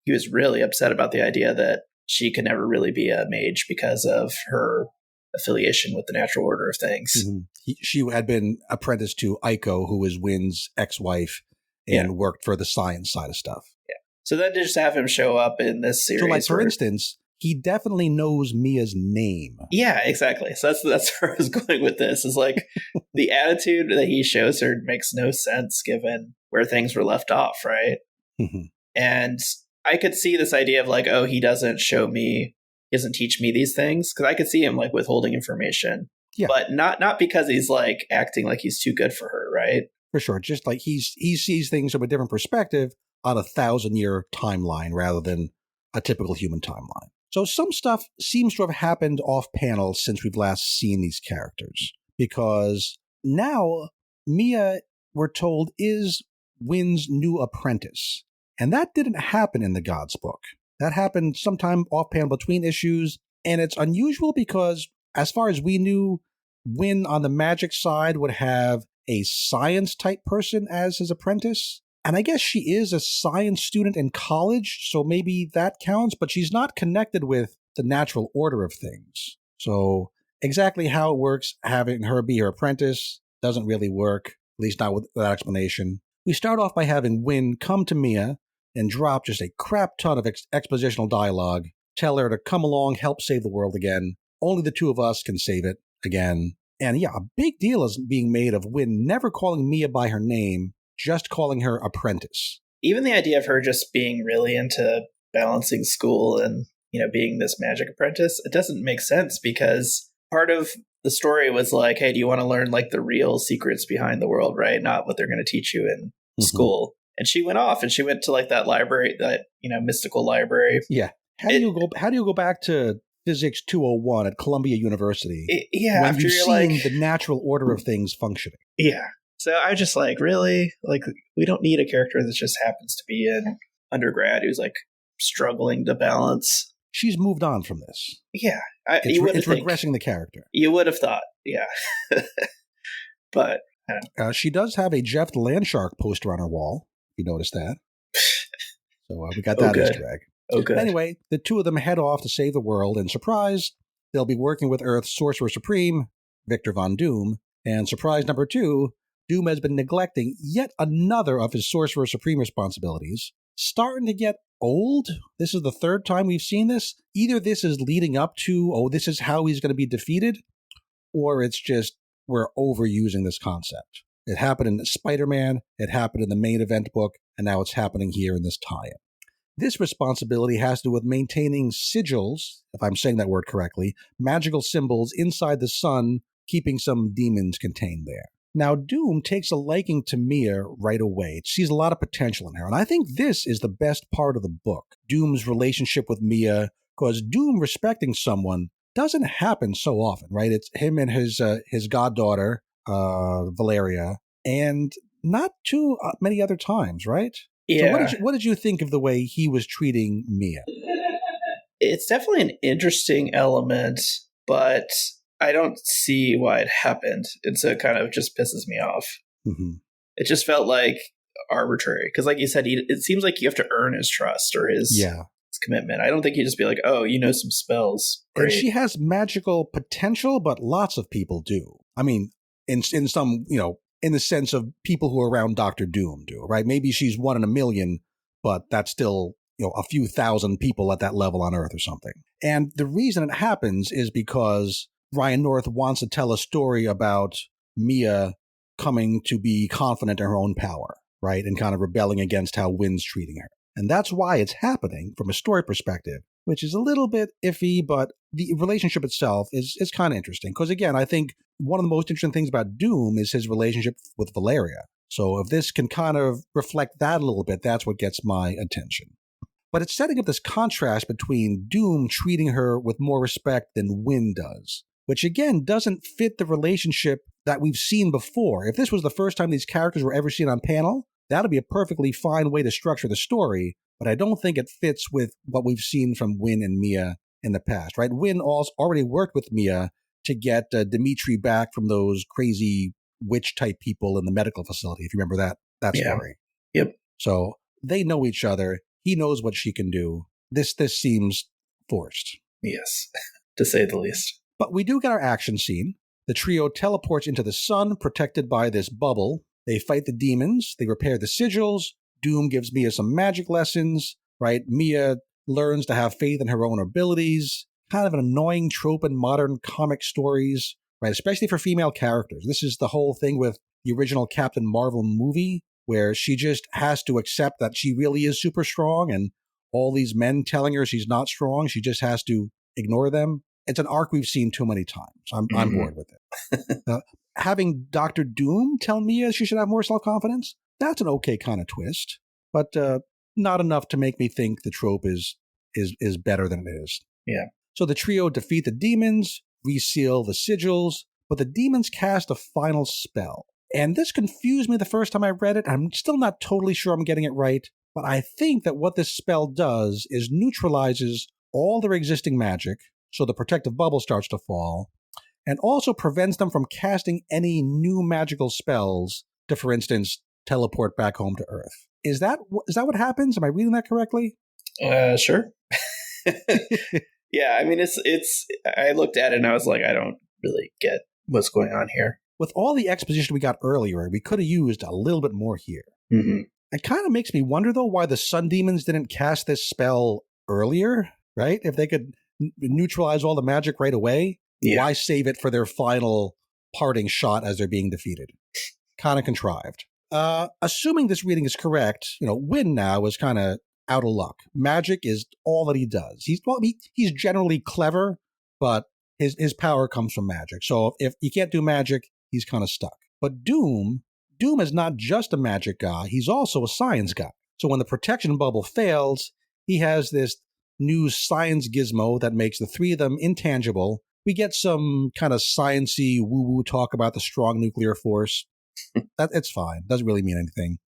he was really upset about the idea that she could never really be a mage because of her affiliation with the natural order of things. Mm-hmm. She had been apprenticed to Aiko, who was Wynn's ex-wife, and worked for the science side of stuff. Yeah. So then to just have him show up in this series. So, like, for instance, he definitely knows Mia's name. Yeah, exactly. So that's where I was going with this, is like the attitude that he shows her makes no sense given where things were left off, right? Mm-hmm. And I could see this idea of like, oh, he doesn't teach me these things, because I could see him like withholding information, but not because he's like acting like he's too good for her, right? For sure. Just like he sees things from a different perspective on a 1,000-year timeline rather than a typical human timeline. So some stuff seems to have happened off panel since we've last seen these characters, because now Mia, we're told, is Wynn's new apprentice. And that didn't happen in the Gods book. That happened sometime off panel between issues, and it's unusual because, as far as we knew, Wynn on the magic side would have a science-type person as his apprentice. And I guess she is a science student in college, so maybe that counts, but she's not connected with the natural order of things. So exactly how it works, having her be her apprentice, doesn't really work, at least not with that explanation. We start off by having Wynn come to Mia and drop just a crap ton of expositional dialogue, tell her to come along, help save the world again. Only the two of us can save it again. And yeah, a big deal is being made of Wynn never calling Mia by her name, just calling her apprentice. Even the idea of her just being really into balancing school and, being this magic apprentice, it doesn't make sense, because part of the story was like, hey, do you want to learn like the real secrets behind the world, right? Not what they're going to teach you in school. And she went off and she went to like that library, that, mystical library. Yeah. How do you go back to Physics 201 at Columbia University when you've seen the natural order of things functioning? Yeah. So I was just like, really? Like, we don't need a character that just happens to be in undergrad who's like struggling to balance. She's moved on from this. Yeah. It's regressing the character. You would have thought, yeah. But I don't know. She does have a Jeff the Landshark poster on her wall. You noticed that? So we got that Easter egg. Okay. Anyway, the two of them head off to save the world, and surprise, they'll be working with Earth's Sorcerer Supreme, Victor Von Doom. And surprise number 2, Doom has been neglecting yet another of his Sorcerer Supreme responsibilities. Starting to get old. This is the third time we've seen this. Either this is leading up to, this is how he's going to be defeated, or it's just we're overusing this concept. It happened in Spider-Man, it happened in the main event book, and now it's happening here in this tie-in. This responsibility has to do with maintaining sigils, if I'm saying that word correctly, magical symbols inside the sun, keeping some demons contained there. Now, Doom takes a liking to Mia right away. It sees a lot of potential in her, and I think this is the best part of the book, Doom's relationship with Mia, because Doom respecting someone doesn't happen so often, right? It's him and his goddaughter, Valeria, and not too many other times, right? Yeah. So what did you think of the way he was treating Mia? It's definitely an interesting element, but I don't see why it happened. And so it kind of just pisses me off. Mm-hmm. It just felt like arbitrary. Because like you said, it seems like you have to earn his trust or his commitment. I don't think he'd just be like, oh, you know some spells. Great. And she has magical potential, but lots of people do. I mean, in some, in the sense of people who are around Dr. Doom do, right? Maybe she's 1 in a million, but that's still, a few thousand people at that level on Earth or something. And the reason it happens is because Ryan North wants to tell a story about Mia coming to be confident in her own power, right? And kind of rebelling against how Wynn's treating her. And that's why it's happening from a story perspective, which is a little bit iffy, but the relationship itself is kind of interesting. Because again, I think one of the most interesting things about Doom is his relationship with Valeria. So if this can kind of reflect that a little bit, that's what gets my attention. But it's setting up this contrast between Doom treating her with more respect than Wynn does, which again doesn't fit the relationship that we've seen before. If this was the first time these characters were ever seen on panel, that'd be a perfectly fine way to structure the story, but I don't think it fits with what we've seen from Wynn and Mia in the past, right? Wynn also already worked with Mia to get Dimitri back from those crazy witch-type people in the medical facility, if you remember that story. Yep. So they know each other. He knows what she can do. This seems forced. Yes, to say the least. But we do get our action scene. The trio teleports into the sun, protected by this bubble. They fight the demons. They repair the sigils. Doom gives Mia some magic lessons, right? Mia learns to have faith in her own abilities. Kind of an annoying trope in modern comic stories, right? Especially for female characters. This is the whole thing with the original Captain Marvel movie, where she just has to accept that she really is super strong, and all these men telling her she's not strong, she just has to ignore them. It's an arc we've seen too many times. I'm bored with it. Having Dr. Doom tell Mia she should have more self-confidence, that's an okay kind of twist, but not enough to make me think the trope is better than it is. Yeah. So the trio defeat the demons, reseal the sigils, but the demons cast a final spell. And this confused me the first time I read it. I'm still not totally sure I'm getting it right, but I think that what this spell does is neutralizes all their existing magic, so the protective bubble starts to fall, and also prevents them from casting any new magical spells to, for instance, teleport back home to Earth. Is that what happens? Am I reading that correctly? Sure. Yeah, I mean, it's. I looked at it and I was like, I don't really get what's going on here. With all the exposition we got earlier, we could have used a little bit more here. Mm-hmm. It kind of makes me wonder, though, why the sun demons didn't cast this spell earlier, right? If they could neutralize all the magic right away, why save it for their final parting shot as they're being defeated? Kind of contrived. Assuming this reading is correct, Wynn now is kind of out of luck. Magic is all that he does. He's generally clever, but his power comes from magic. So if he can't do magic, he's kind of stuck. But Doom is not just a magic guy. He's also a science guy. So when the protection bubble fails, he has this new science gizmo that makes the three of them intangible. We get some kind of sciencey woo-woo talk about the strong nuclear force. It's fine. Doesn't really mean anything.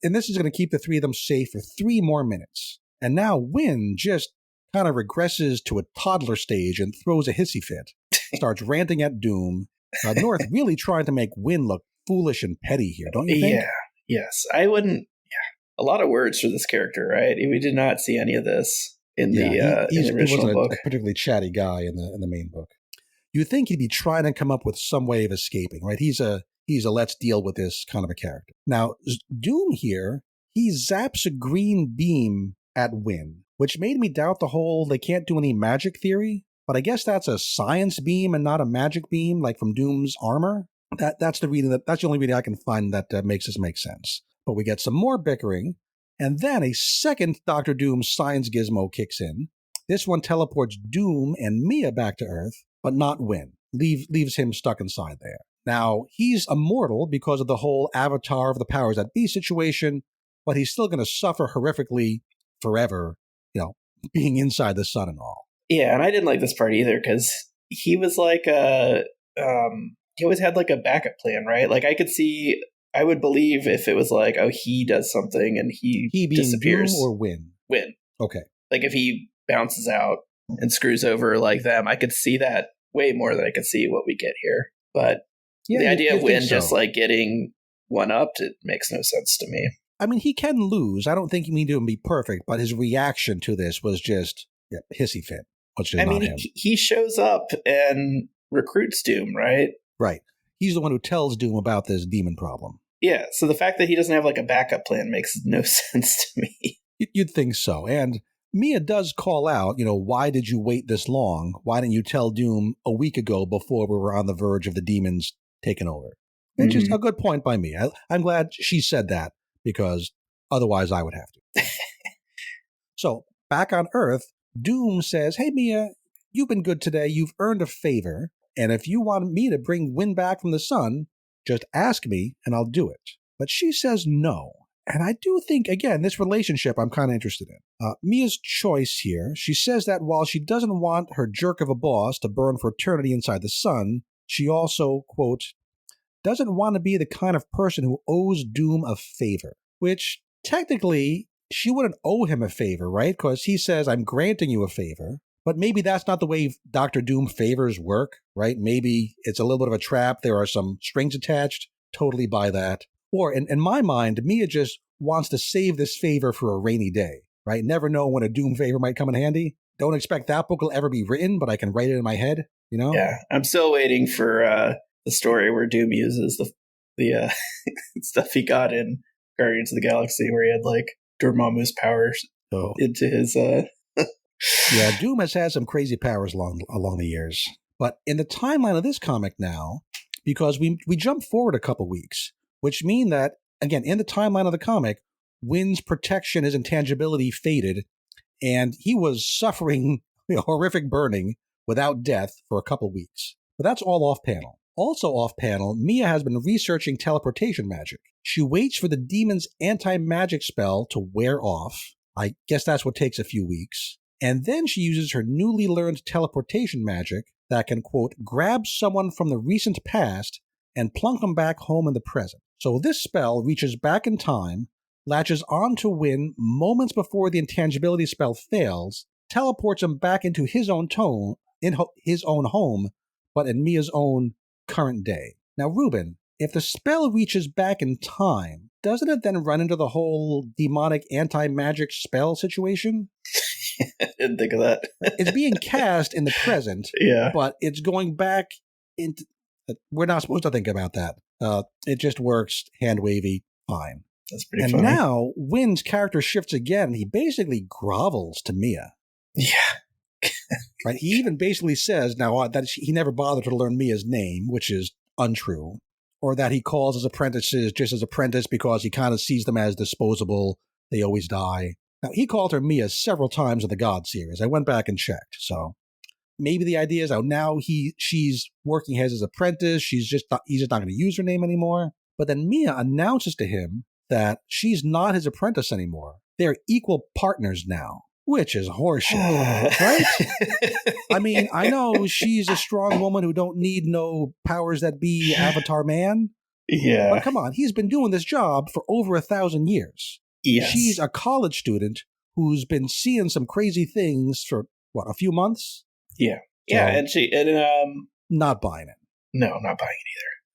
And this is going to keep the three of them safe for 3 more minutes. And now Wynn just kind of regresses to a toddler stage and throws a hissy fit. Starts ranting at Doom. North really trying to make Wynn look foolish and petty here, don't you think? Yeah. Yes. I wouldn't. Yeah. A lot of words for this character, right? We did not see any of this in the original book. A particularly chatty guy in the main book. You'd think he'd be trying to come up with some way of escaping, right? He's a let's deal with this kind of a character. Now, Doom here, he zaps a green beam at Wynn, which made me doubt the whole they can't do any magic theory. But I guess that's a science beam and not a magic beam, like from Doom's armor. That's the only reading I can find that makes this make sense. But we get some more bickering, and then a second Dr. Doom science gizmo kicks in. This one teleports Doom and Mia back to Earth, but not Wynn. Leaves him stuck inside there. Now, he's immortal because of the whole Avatar of the Powers That Be situation, but he's still going to suffer horrifically forever, being inside the sun and all. Yeah, and I didn't like this part either because he was like he always had like a backup plan, right? Like I would believe if it was like, oh, he does something and he being disappears. Doom or Wynn? Wynn. Okay. Like if he bounces out and screws over like them, I could see that way more than I could see what we get here. But the idea of Wynn just like getting one upped, it makes no sense to me. I mean, he can lose. I don't think you mean to be perfect, but his reaction to this was just hissy fit. I mean, he shows up and recruits Doom, right? Right. He's the one who tells Doom about this demon problem. Yeah, so the fact that he doesn't have like a backup plan makes no sense to me. You'd think so. And Mia does call out, why did you wait this long? Why didn't you tell Doom a week ago before we were on the verge of the demons taking over? It's just a good point by Mia. I'm glad she said that because otherwise I would have to. So back on Earth, Doom says, hey, Mia, you've been good today. You've earned a favor. And if you want me to bring Wynn back from the sun, just ask me and I'll do it. But she says no. And I do think, again, this relationship I'm kind of interested in. Mia's choice here, she says that while she doesn't want her jerk of a boss to burn for eternity inside the sun, she also, quote, doesn't want to be the kind of person who owes Doom a favor. Which, technically, she wouldn't owe him a favor, right? Because he says, I'm granting you a favor. But maybe that's not the way Doctor Doom favors work, right? Maybe it's a little bit of a trap. There are some strings attached. Totally buy that. Or in my mind, Mia just wants to save this favor for a rainy day, right? Never know when a Doom favor might come in handy. Don't expect that book will ever be written, but I can write it in my head, you know? Yeah, I'm still waiting for the story where Doom uses the stuff he got in Guardians of the Galaxy, where he had like Dormammu's powers into his. Yeah, Doom has had some crazy powers along the years. But in the timeline of this comic now, because we jump forward a couple weeks, which mean that, again, in the timeline of the comic, Wynn's protection, his intangibility faded, and he was suffering horrific burning without death for a couple weeks. But that's all off-panel. Also off-panel, Mia has been researching teleportation magic. She waits for the demon's anti-magic spell to wear off. I guess that's what takes a few weeks. And then she uses her newly learned teleportation magic that can, quote, grab someone from the recent past and plunk them back home in the present. So this spell reaches back in time, latches on to Wynn moments before the intangibility spell fails, teleports him back into his own his own home, but in Mia's own current day. Now, Ruben, if the spell reaches back in time, doesn't it then run into the whole demonic anti-magic spell situation? I didn't think of that. It's being cast in the present, but it's going back into... We're not supposed to think about that. It just works hand-wavy, fine. That's pretty funny. And now, Wynn's character shifts again, and he basically grovels to Mia. Yeah. Right? He even basically says now that he never bothered to learn Mia's name, which is untrue, or that he calls his apprentices just as apprentice because he kind of sees them as disposable. They always die. Now, he called her Mia several times in the God series. I went back and checked. So maybe the idea is now she's working as his apprentice. He's just not going to use her name anymore. But then Mia announces to him that she's not his apprentice anymore. They're equal partners now, which is horseshit, right? I mean, I know she's a strong woman who don't need no powers that be Avatar man. Yeah. But come on, he's been doing this job for over 1,000 years. Yes. She's a college student who's been seeing some crazy things for, a few months? Yeah. Yeah, So, not buying it. No, not buying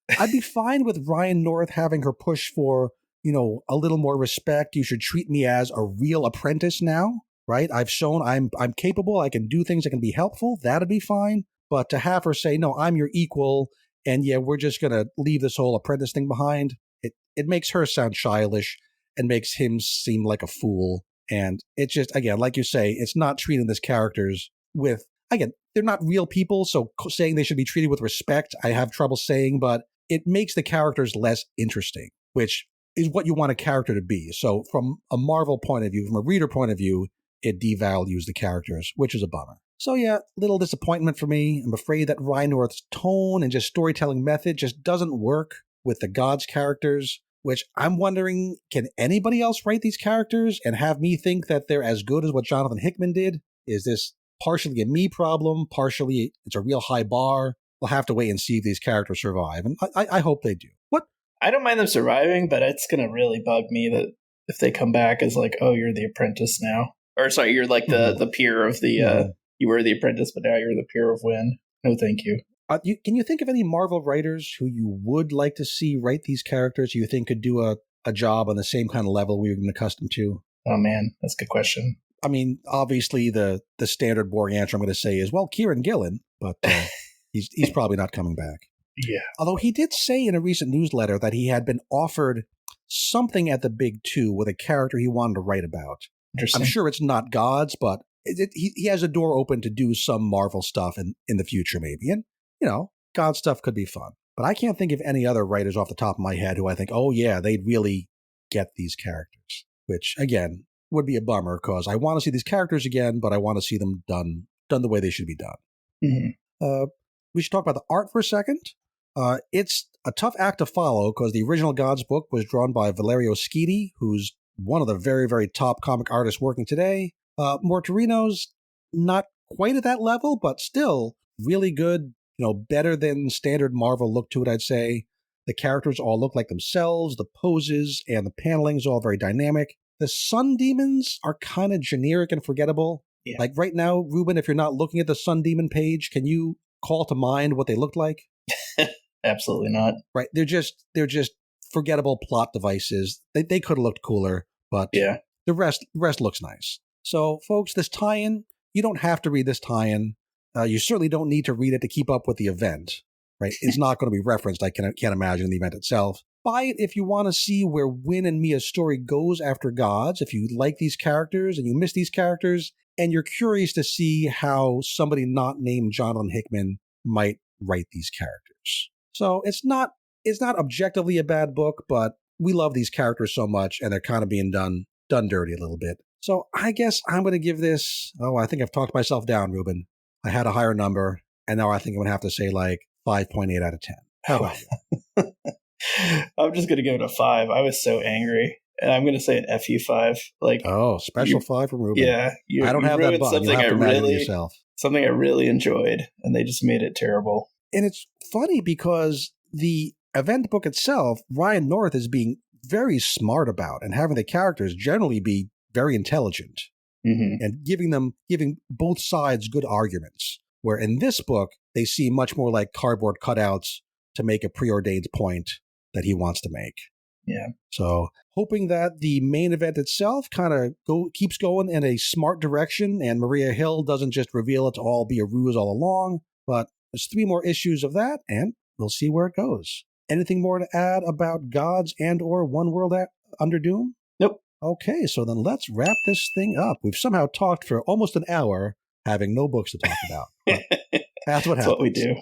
it either. I'd be fine with Ryan North having her push for, a little more respect. You should treat me as a real apprentice now, right? I've shown I'm capable. I can do things that can be helpful. That'd be fine. But to have her say, no, I'm your equal, and yeah, we're just going to leave this whole apprentice thing behind, it makes her sound childish and makes him seem like a fool. And it's just, again, like you say, it's not treating these characters with, again, they're not real people, so saying they should be treated with respect, I have trouble saying, but it makes the characters less interesting, which is what you want a character to be. So from a Marvel point of view, from a reader point of view, it devalues the characters, which is a bummer. So yeah, little disappointment for me. I'm afraid that Ryan North's tone and just storytelling method just doesn't work with the Gods characters, which I'm wondering, can anybody else write these characters and have me think that they're as good as what Jonathan Hickman did? Is this partially a me problem, partially it's a real high bar? We'll have to wait and see if these characters survive, and I hope they do. What? I don't mind them surviving, but it's going to really bug me that if they come back as like, oh, you're the apprentice now. Or sorry, you're like the peer of the, you were the apprentice, but now you're the peer of Wynn. No, thank you. Can you think of any Marvel writers who you would like to see write these characters you think could do a job on the same kind of level we've been accustomed to? Oh, man, that's a good question. I mean, obviously, the standard boring answer I'm going to say is, well, Kieran Gillen, but he's probably not coming back. Yeah. Although he did say in a recent newsletter that he had been offered something at the Big Two with a character he wanted to write about. I'm sure it's not Gods, but he has a door open to do some Marvel stuff in the future, maybe. And, God stuff could be fun. But I can't think of any other writers off the top of my head who I think, oh, yeah, they'd really get these characters. Which, again, would be a bummer because I want to see these characters again, but I want to see them done the way they should be done. Mm-hmm. We should talk about the art for a second. It's a tough act to follow because the original Gods book was drawn by Valerio Schiti, who's one of the very, very top comic artists working today. Mortorino's not quite at that level, but still really good, better than standard Marvel look to it, I'd say. The characters all look like themselves, the poses and the panelling is all very dynamic. The sun demons are kind of generic and forgettable. Yeah. Like right now, Ruben, if you're not looking at the Sun Demon page, can you call to mind what they looked like? Absolutely not. Right. They're just forgettable plot devices. They could have looked cooler, but Yeah. the rest looks nice. So, folks, this tie-in, you don't have to read this tie-in. You certainly don't need to read it to keep up with the event, right? It's not going to be referenced, I can't imagine, in the event itself. Buy it if you want to see where Win and Mia's story goes after Gods, if you like these characters and you miss these characters, and you're curious to see how somebody not named Jonathan Hickman might write these characters. So it's not objectively a bad book, but we love these characters so much, and they're kind of being done dirty a little bit. So I guess I'm going to give this, I think I've talked myself down, Ruben. I had a higher number, and now I think I'm going to have to say like 5.8 out of 10. How about you? I'm just going to give it a 5. I was so angry. And I'm going to say an FU 5. Like, special 5 from Ruben. Yeah. I don't have that button. You'll have to imagine it yourself. Something I really enjoyed, and they just made it terrible. And it's funny because the event book itself, Ryan North is being very smart about and having the characters generally be very intelligent and giving both sides good arguments. Where in this book, they seem much more like cardboard cutouts to make a preordained point that he wants to make. Yeah. So hoping that the main event itself kind of keeps going in a smart direction and Maria Hill doesn't just reveal it to all be a ruse all along, but there's 3 more issues of that and we'll see where it goes. Anything more to add about Gods and or One World Under Doom? Nope. Okay, so then let's wrap this thing up. We've somehow talked for almost an hour having no books to talk about. That's what happens. That's what we do.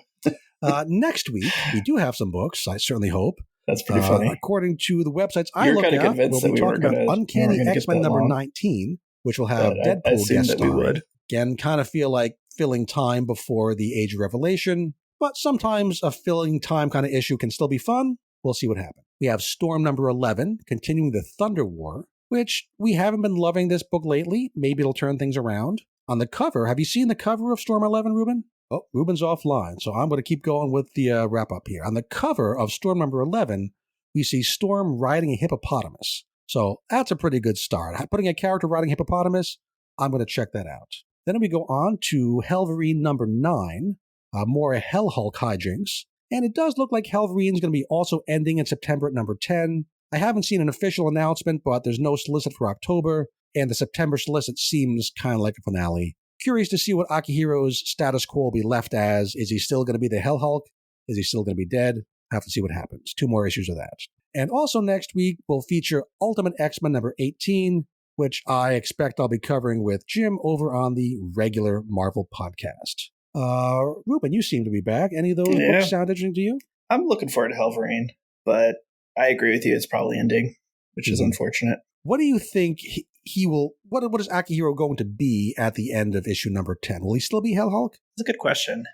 Next week, we do have some books, I certainly hope. That's pretty funny. According to the websites I look at, we'll be talking about Uncanny X-Men number 19, which will have Deadpool guest starring. Again, kind of feel like filling time before the Age of Revelation, but sometimes a filling time kind of issue can still be fun. We'll see what happens. We have Storm number 11, continuing the Thunder War, which we haven't been loving this book lately. Maybe it'll turn things around. On the cover, have you seen the cover of Storm 11, Ruben? Oh, Ruben's offline, so I'm going to keep going with the wrap-up here. On the cover of Storm number 11, we see Storm riding a hippopotamus. So that's a pretty good start. Putting a character riding a hippopotamus, I'm going to check that out. Then we go on to Helverine number 9, more Hell Hulk hijinks. And it does look like Helverine's going to be also ending in September at number 10. I haven't seen an official announcement, but there's no solicit for October, and the September solicit seems kind of like a finale. Curious to see what Akihiro's status quo will be left as. Is he still going to be the Hell Hulk? Is he still going to be dead? Have to see what happens. 2 more issues of that. And also next week, we'll feature Ultimate X-Men number 18, which I expect I'll be covering with Jim over on the regular Marvel podcast. Ruben, you seem to be back. Any of those books sound interesting to you? I'm looking forward to Helverine, but I agree with you. It's probably ending, which is unfortunate. What do you think he will... What is Akihiro going to be at the end of issue number 10? Will he still be Hell Hulk? That's a good question.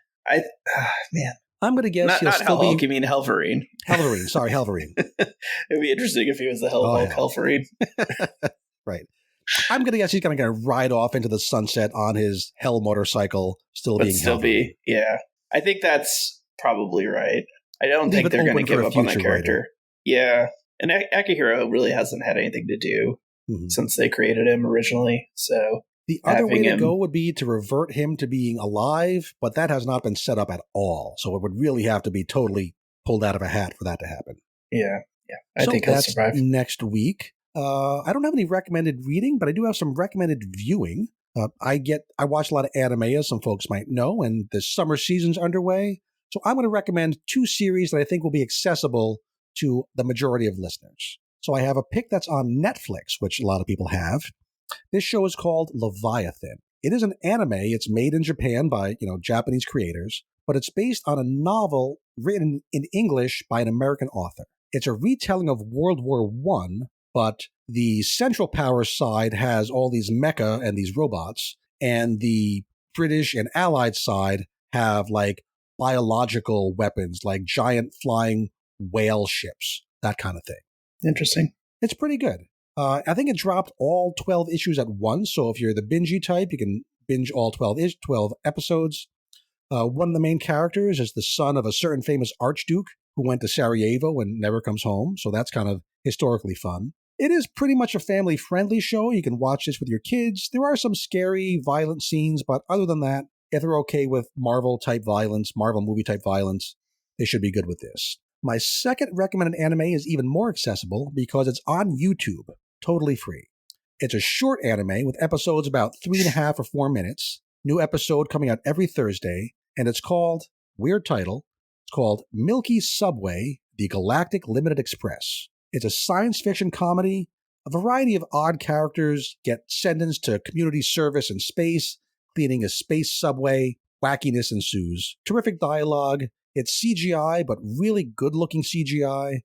Man. I'm going to guess not Hell Hulk, you mean Helverine. Helverine, sorry, Helverine. It'd be interesting if he was the Hell Hulk Helverine. Right. I'm going to guess he's going to ride off into the sunset on his Hell motorcycle, Yeah. I think that's probably right. I don't think they're going to give up on that character. Writer. Yeah. And Akihiro really hasn't had anything to do since they created him originally. So the other way to go would be to revert him to being alive, but that has not been set up at all. So it would really have to be totally pulled out of a hat for that to happen. Yeah. I think he'll survive. Next week. I don't have any recommended reading, but I do have some recommended viewing. I watch a lot of anime, as some folks might know, and the summer season's underway. So I'm going to recommend 2 series that I think will be accessible to the majority of listeners. So I have a pick that's on Netflix, which a lot of people have. This show is called Leviathan. It is an anime. It's made in Japan by, Japanese creators, but it's based on a novel written in English by an American author. It's a retelling of World War I, but the Central Powers side has all these mecha and these robots, and the British and Allied side have like biological weapons, like giant flying whale ships, that kind of thing. Interesting. It's pretty good. I think it dropped all 12 issues at once, so if you're the bingey type, you can binge all 12 episodes. One of the main characters is the son of a certain famous archduke who went to Sarajevo and never comes home, so that's kind of historically fun. It is pretty much a family-friendly show. You can watch this with your kids. There are some scary, violent scenes, but other than that, if they're okay with Marvel-type violence, Marvel movie-type violence, they should be good with this. My second recommended anime is even more accessible because it's on YouTube, totally free. It's a short anime with episodes about 3.5 or 4 minutes. New episode coming out every Thursday, and it's called, weird title, it's called Milky Subway, The Galactic Limited Express. It's a science fiction comedy. A variety of odd characters get sentenced to community service in space, cleaning a space subway. Wackiness ensues. Terrific dialogue. It's CGI, but really good-looking CGI.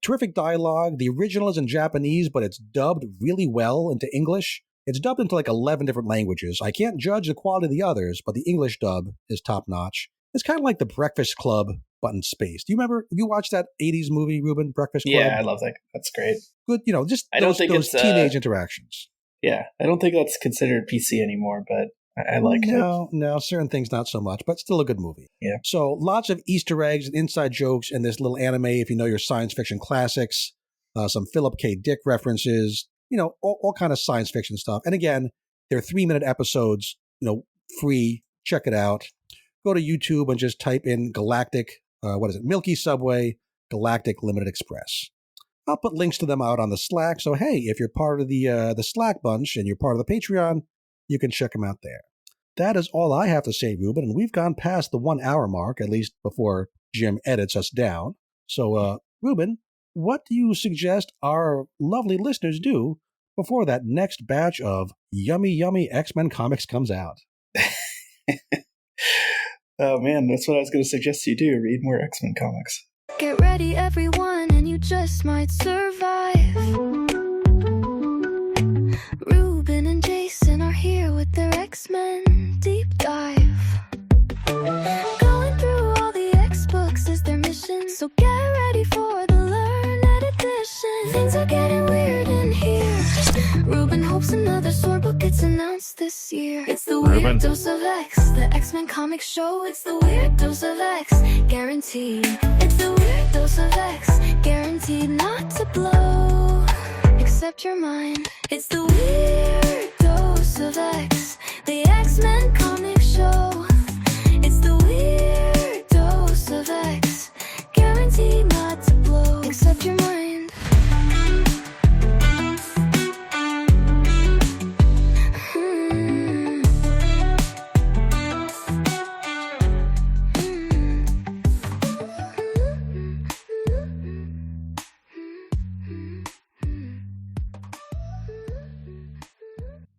Terrific dialogue. The original is in Japanese, but it's dubbed really well into English. It's dubbed into like 11 different languages. I can't judge the quality of the others, but the English dub is top-notch. It's kind of like The Breakfast Club, but in space. Do you remember, have you watched that 80s movie, Ruben, Breakfast Club? Yeah, I love that. That's great. Good, just I don't think those it's, teenage interactions. Yeah, I don't think that's considered PC anymore, but I like it. No, certain things not so much, but still a good movie. Yeah. So lots of Easter eggs and inside jokes in this little anime, if you know your science fiction classics, some Philip K. Dick references, all kind of science fiction stuff. And again, they're 3-minute episodes, free. Check it out. Go to YouTube and just type in Galactic, Milky Subway, Galactic Limited Express. I'll put links to them out on the Slack. So, hey, if you're part of the Slack bunch and you're part of the Patreon, you can check them out there. That is all I have to say, Ruben, and we've gone past the 1 hour mark, at least before Jim edits us down. So, Ruben, what do you suggest our lovely listeners do before that next batch of yummy X-Men comics comes out? Oh man, that's what I was going to suggest you do. Read more X-Men comics. Get ready, everyone, and you just might survive. Ruben and Jason are here with their X-Men deep dive. Going through all the X-books is their mission, so get ready for the Learned Edition. Things are getting weird in here. Ruben hopes another sword book gets announced this year. It's the Weird Dose of X, the X-Men comic show. It's the Weird Dose of X, guaranteed. It's the Weird Dose of X, guaranteed not to blow, except your mind. It's the Weird Dose of X, the X-Men comic